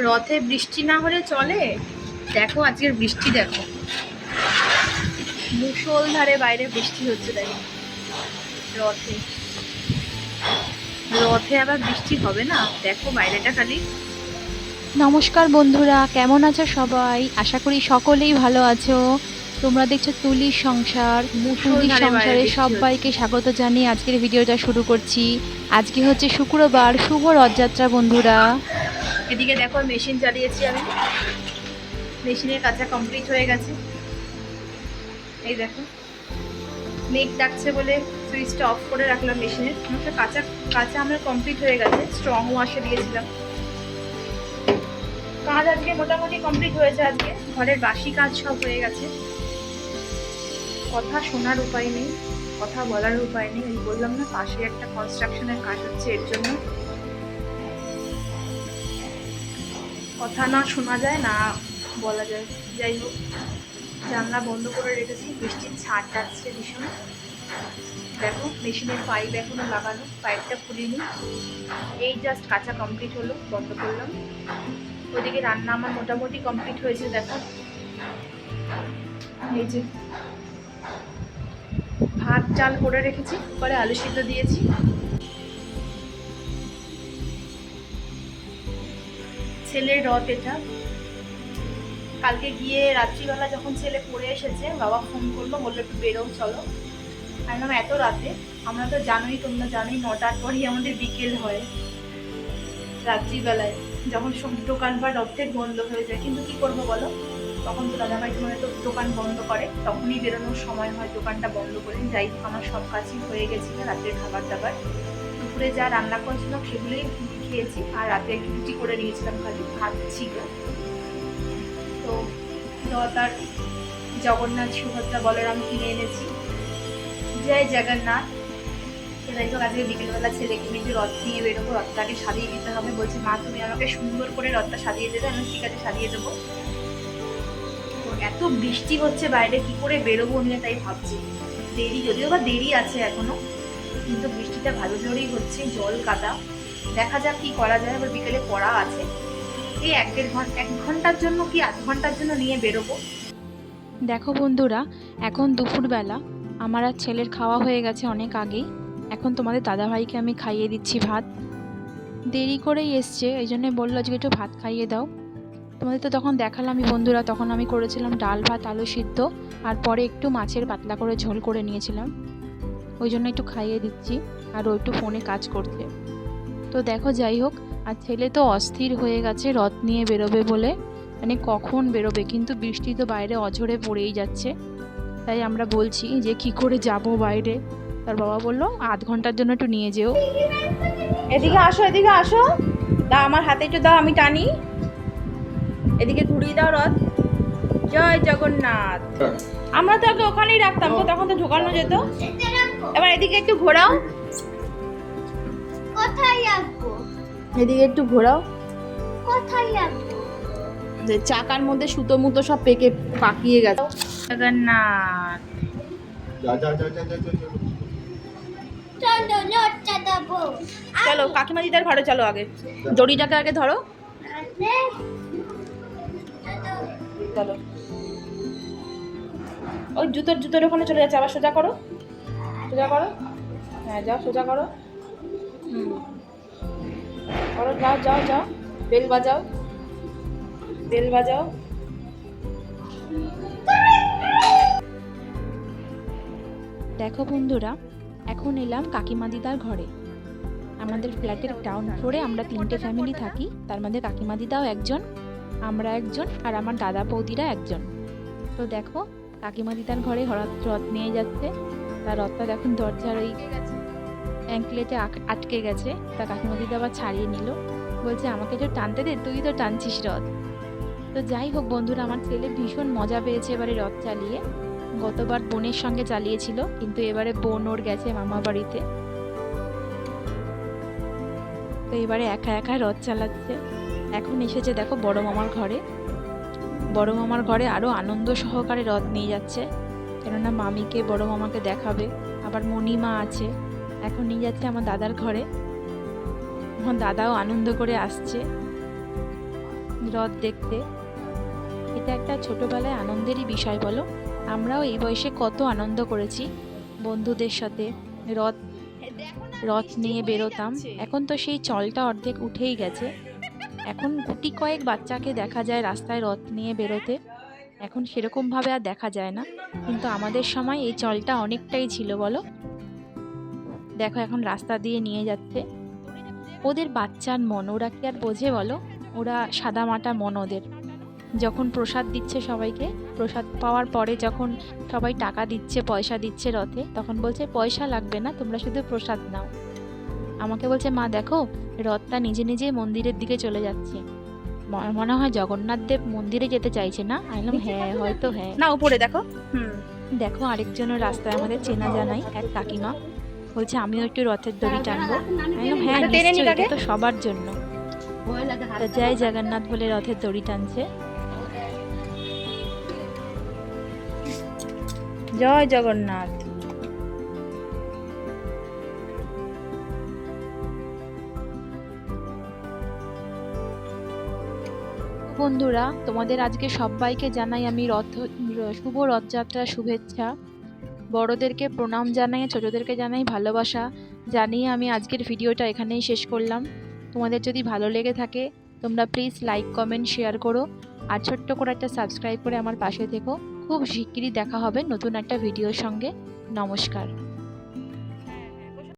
রথে বৃষ্টি না হলে চলে। দেখো আজকের বৃষ্টি দেখো, মুষলধারে বাইরে বৃষ্টি হচ্ছে। তাই রথে রথে আবার বৃষ্টি হবে না? দেখো বাইরেটা খালি। নমস্কার বন্ধুরা, কেমন আছো সবাই? আশা করি সকলেই ভালো আছো। তোমরা দেখছো তুলির সংসার। তুলির মুষলধারে বাইরে সংসারে বৃষ্টি হচ্ছে। সবাইকে স্বাগত জানিয়ে আজকের ভিডিওটা শুরু করছি। আজকে হচ্ছে শুক্রবার, শুভ রথযাত্রা বন্ধুরা। এদিকে দেখো মেশিন চালিয়েছি আমি, মেশিনের কাজটা কমপ্লিট হয়ে গেছে। এই দেখো মেঘ ডাকছে বলে সুইচটা অফ করে রাখলাম মেশিনের। আমার কাঁচা কাঁচা আমার কমপ্লিট হয়ে গেছে, স্ট্রং ওয়াশে দিয়েছিলাম। কাজ আজকে মোটামুটি কমপ্লিট হয়েছে। আজকে ঘরের বাসি কাজ সব হয়ে গেছে। কথা শোনার উপায় নেই, কথা বলার উপায় নেই। আমি বললাম না পাশে একটা কনস্ট্রাকশনের কাজ হচ্ছে, এর জন্য কথা না শোনা যায় না বলা যায়। যাই হোক, জানলা বন্ধ করে রেখেছি, বৃষ্টির ছাট ডাকছে ভীষণ। দেখো মেশিনের পাইপ এখনো লাগানো, পাইপটা খুলিনি। এই জাস্ট কাঁচা কমপ্লিট হলো, বন্ধ করলাম। ওদিকে রান্না আমার মোটামুটি কমপ্লিট হয়েছে। দেখো এই যে ভাত চাল করে রেখেছি, পরে আলু সিদ্ধ দিয়েছি। ছেলের রথ এটা। কালকে গিয়ে রাত্রিবেলা যখন ছেলে পড়ে এসেছে, বাবা ফোন করলো, বললো একটু বেরো চলো। আমি বললাম এত রাতে? আমরা তো জানোই, তোমরা জানোই 9টার পরই আমাদের বিকেল হয় রাত্রিবেলায়, যখন সব দোকানপাট অর্ধেক বন্ধ হয়ে যায়। কিন্তু কি করবো বলো, তখন তো দাদাভাই তোমার তো দোকান বন্ধ করে, তখনই বেরোনোর সময় হয়, দোকানটা বন্ধ করে। যাই হোক, আমার সব কাজই হয়ে গেছিলো, রাতের খাবার দাবার। দুপুরে যা রান্না করেছিলাম সেগুলোই খেয়েছি, আর রাতে একটু রুটি করে নিয়েছিলাম, খালি ভাত ছিল। তো রথ আর জগন্নাথ সুভদ্রা বলরাম কিনে এনেছি। জয় জগন্নাথ। যাই হোক, আজকে বিকেলবেলা ছেলেকে নিয়ে রথ নিয়ে বেরোবো, রথটাকে সাজিয়ে দিতে হবে। বলছে মা তুমি আমাকে সুন্দর করে রথটা সাজিয়ে দেবে। আমি ঠিক আছে সাজিয়ে দেবো। তো এত বৃষ্টি হচ্ছে বাইরে, কি করে বেরোবো নিয়ে তাই ভাবছি। দেরি, যদিও বা দেরি আছে এখনো, কিন্তু বৃষ্টিটা ভালো জোরেই হচ্ছে, জল কাদা। দেখা যাক কি করা যায়। আবার বিকেলে পড়া আছে, এই 1-1.5 ঘন্টার জন্য কি 8 ঘন্টার জন্য নিয়ে বেরোবো। দেখো বন্ধুরা, এখন দুপুরবেলা আমার আর ছেলের খাওয়া হয়ে গেছে অনেক আগেই। এখন তোমাদের দাদাভাইকে আমি খাইয়ে দিচ্ছি ভাত। দেরি করেই এসছে, এই জন্যে বললো যে একটু ভাত খাইয়ে দাও। তোমাদের তো তখন দেখালামই বন্ধুরা, তখন আমি করেছিলাম ডাল ভাত আলু সিদ্ধ, আর পরে একটু মাছের পাতলা করে ঝোল করে নিয়েছিলাম। ওই জন্য একটু খাইয়ে দিচ্ছি, আর ও একটু ফোনে কাজ করছে। তো দেখো যাই হোক, আর ছেলে তো অস্থির হয়ে গেছে রথ নিয়ে বেরোবে বলে, মানে কখন বেরোবে, কিন্তু বৃষ্টি তো বাইরে অঝরে পড়েই যাচ্ছে। তাই আমরা বলছি যে কি করে যাব বাইরে। তার বাবা বললো 8 ঘন্টার জন্য একটু নিয়ে যেও। এদিকে আসো, এদিকে আসো, দাও আমার হাতে একটু দাও, আমি টানি। এদিকে ঘুরিয়ে দাও রথ। জয় জগন্নাথ। আমরা তো আগে ওখানেই রাখতাম, তো তখন তো ঢোকানো যেত। এবার এদিকে একটু ঘোরাও। কোথায় রাখবো? এদিকে একটু ঘোরাও। কোথায় রাখবো? যে চাকার মধ্যে সুতো মুতো সব পাকিয়ে গেছে। জগন্নাথ। চলো লজ্জা দেবো। চলো কাকিমা দিদার ঘরে চলো, আগে দড়িটাকে আগে ধরো। চলো, ওই জুতোর ওখানে চলে যাচ্ছে, আবার সোজা করো, সোজা করো। হ্যাঁ যাও, সোজা করো। করো, যাও যাও যাও। বেল বাজাও, বেল বাজাও। দেখো বন্ধুরা, এখন এলাম কাকিমা দিদার ঘরে। আমাদের ফ্ল্যাটের গ্রাউন্ড ফ্লোরে আমরা 3টে ফ্যামিলি থাকি, তার মধ্যে কাকিমা দিদাও একজন, আমরা একজন, আর আমার দাদা বৌদিরা একজন। তো দেখো কাকিমা দিদার ঘরে রথ নিয়ে যাচ্ছে। তার রথটা দেখুন দরজার ওই অ্যাঙ্কলেটে আটকে গেছে। তা কাকিমা দিদা আবার ছাড়িয়ে নিল, বলছে আমাকে একটু টানতে দে, তুই তো টানছিস রথ। তো যাই হোক বন্ধুরা, আমার ছেলে ভীষণ মজা পেয়েছে এবারে রথ চালিয়ে। গতবার বোনের সঙ্গে চালিয়েছিল, কিন্তু এবারে বোন ওর গেছে মামা বাড়িতে, তো এবারে একা একা রথ চালাচ্ছে। এখন এসেছে দেখো বড় মামার ঘরে। বড় মামার ঘরে আরও আনন্দ সহকারে রথ নিয়ে যাচ্ছে, কেননা মামিকে বড় মামাকে দেখাবে। আবার মণিমা আছে। এখন নিয়ে যাচ্ছে আমার দাদার ঘরে। এখন দাদাও আনন্দ করে আসছে। রথ দেখতে। এটা একটা ছোটবেলায় আনন্দেরই বিষয় বলো। আমরাও এই বয়সে কত আনন্দ করেছি বন্ধুদের সাথে, রথ নিয়ে বেরোতাম। এখন তো সেই চলটা অর্ধেক উঠেই গেছে। এখন গুটি কয়েক বাচ্চাকে দেখা যায় রাস্তায় রথ নিয়ে বেরোতে, এখন সেরকমভাবে আর দেখা যায় না, কিন্তু আমাদের সময় এই চলটা অনেকটাই ছিল বলো। দেখো এখন রাস্তা দিয়ে নিয়ে যাচ্ছে। ওদের বাচ্চার মন, ওরা কি আর বোঝে বলো, ওরা সাদামাটা মন ওদের। যখন প্রসাদ দিচ্ছে সবাইকে, প্রসাদ পাওয়ার পরে যখন সবাই টাকা দিচ্ছে, পয়সা দিচ্ছে রথে, তখন বলছে পয়সা লাগবে না, তোমরা শুধু প্রসাদ নাও। আমাকে বলছে মা দেখো রথটা নিজে নিজেই মন্দিরের দিকে চলে যাচ্ছে, মনে হয় জগন্নাথ দেব মন্দিরে যেতে চাইছে না। আমি বললাম হ্যাঁ হয়তো হ্যাঁ। না উপরে দেখো। দেখো আরেকজনের রাস্তায় আমাদের চেনা জানাই এক কাকিমা বলছে আমিও একটু রথের দড়ি টানবো। আমি বললাম হ্যাঁ নিশ্চয়ই, এটা তো সবার জন্য। তা জয় জগন্নাথ বলে রথের দড়ি টানছে। জয় জগন্নাথ। বন্ধুরা তোমাদের আজকে সবাইকে জানাই আমি শুভ রথযাত্রার শুভেচ্ছা। বড়দেরকে প্রণাম জানাই, ছোটদেরকে জানাই ভালোবাসা জানিয়ে আমি আজকের ভিডিওটা এখানেই শেষ করলাম। তোমাদের যদি ভালো লেগে থাকে তোমরা প্লিজ লাইক কমেন্ট শেয়ার করো, আর ছোট্ট করে একটা সাবস্ক্রাইব করে আমার পাশে থেকো। খুব শিগগিরই দেখা হবে নতুন একটা ভিডিওর সঙ্গে। নমস্কার।